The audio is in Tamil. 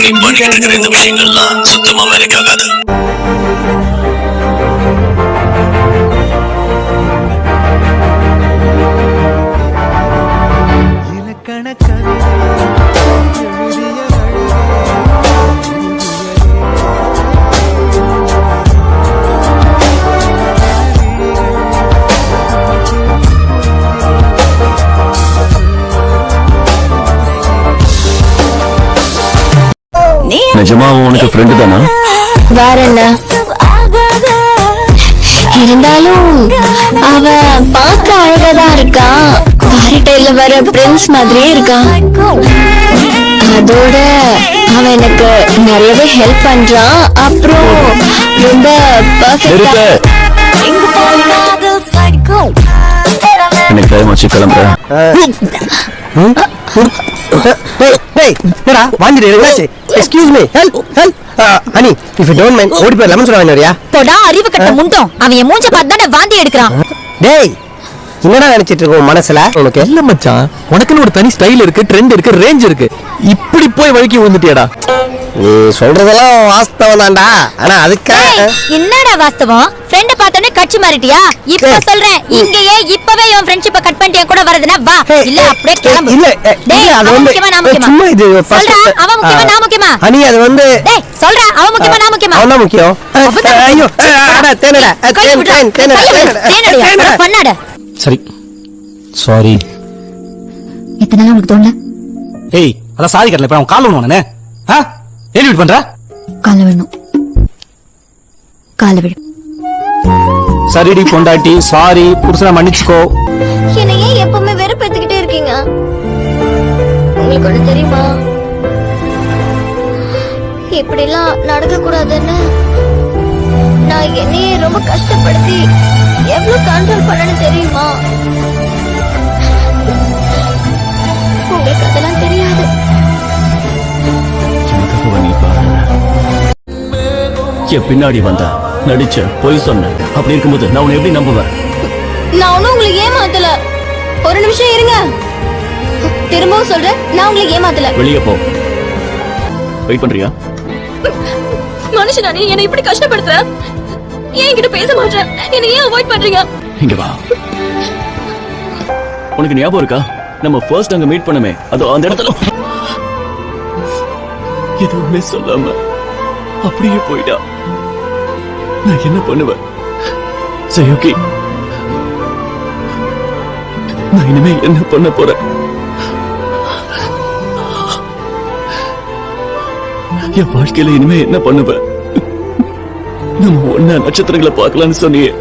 நீ பண்ணிக்கிட்டு இருக்கிற இந்த விஷயங்கள்லாம் சுத்தமா வேலைக்காகாது. நிஜமா உனக்கு ஃப்ரெண்டு தானா? வேற என்ன இருந்தாலும் அவ பார்க்க அழகாதான் இருக்கா. பாரிட்டைல வர பிரின்ஸ் மாதிரியே இருக்கான். அதோட அவன் எனக்கு நிறையவே ஹெல்ப் பண்றான். அப்புறம் ரொம்ப பர்ஃபெக்ட்டா. எனக்கு டைம் ஆச்சு, கிளம்புறேன். Excuse me, help. Honey, if you don't mind, ஓடி போய் லெமன் சோடா வாங்கி வரியா? போடா அறிவு கட்ட முண்டம். அவன் என் மூஞ்ச பார்த்தானே வாந்தி எடுக்கிறான். டேய், என்னடா நினைச்சிட்டு இருக்க மனசுல? உனக்கு இல்ல மச்சான், உனக்குன்னு ஒரு தனி ஸ்டைல் இருக்கு, ட்ரெண்ட் இருக்கு, ரேஞ்ச் இருக்கு. இப்படி போய் வழுக்கி வந்துட்டியாடா. நீ சொல்றதெல்லாம் வாஸ்தவம் தான்டா. ஆனா அதுக்காக என்னடா வாஸ்தவம்? ஃப்ரெண்ட பார்த்தனே கட்சி மாறிட்டியா? இப்ப சொல்றேன், இங்கேயே இப்பவே உன் ஃப்ரெண்ட்ஷிப்பை கட் பண்ணிட்டு கூட வரதுனா வா, இல்ல அப்படியே கிளம்பு. இல்ல டேய், அது வந்து சும்மா இது சொல்றா, அவன் முக்கியமா நான் முக்கியமா? ஹனி அது வந்து டேய் சொல்றா, அவன் முக்கியமா நான் முக்கியமா? அவன் தான் முக்கியம். ஐயோ அட தேனடா, தேனடா பண்ணாட. சரி, சாரி. இத்தனை நாள் உனக்கு தோணல? ஏய், அதான் சாரி கட்டல. இப்ப அவன் கால் விடுவானே. ஏன் இப்படி பண்ற? கால விடணும், கால விடு. சரிடி பொண்டாட்டி, சாரி. புருஷனை மன்னிச்சுக்கோ. என்ன ஏன் எப்பவுமே வெறுப்பேத்துக்கிட்டே இருக்கீங்க? உங்களுக்கு ஒண்ணு தெரியுமா? இப்படி எல்லாம் நடக்க கூடாதுன்னு நான் என்னையே ரொம்ப கஷ்டப்படுத்தி எவ்வளவு கண்ட்ரோல் பண்ணனு தெரியுமா? உங்களுக்கு அதெல்லாம் தெரியாது. என் பின்னாடி வந்த நடிச்ச, பொய் சொன்ன, அப்படி இருக்கும்போது நான் உன்னை எப்படி நம்புவேன்? நான் ஒன்னும் உங்களுக்கு ஏமாத்தல. ஒரு நிமிஷம் இருங்க, திரும்பவும் சொல்றேன், நான் உங்களுக்கு ஏமாத்தல. வெளியே போ. வெயிட் பண்றியா? மனுஷனானே என்னை இப்படி கஷ்டப்படுத்துற? ஏன் என்கிட்ட பேச மாட்டற? என்னை ஏன் அவாய்ட் பண்றீங்க? இங்க வா. உனக்கு ஞாபகம் இருக்கா, நம்ம ஃபர்ஸ்ட் அங்க மீட் பண்ணமே, அது அந்த இடத்துல எதுவுமே சொல்லாம அப்படியே போயிட்டா. நான் என்ன பண்ணுவேன்? சரி, ஓகே, நான் இனிமே என்ன பண்ண போறேன்? என் வாழ்க்கையில இனிமே என்ன பண்ணுவேன்? நம்ம ஒன்னா நட்சத்திரங்களை பார்க்கலாம்னு சொன்னியே,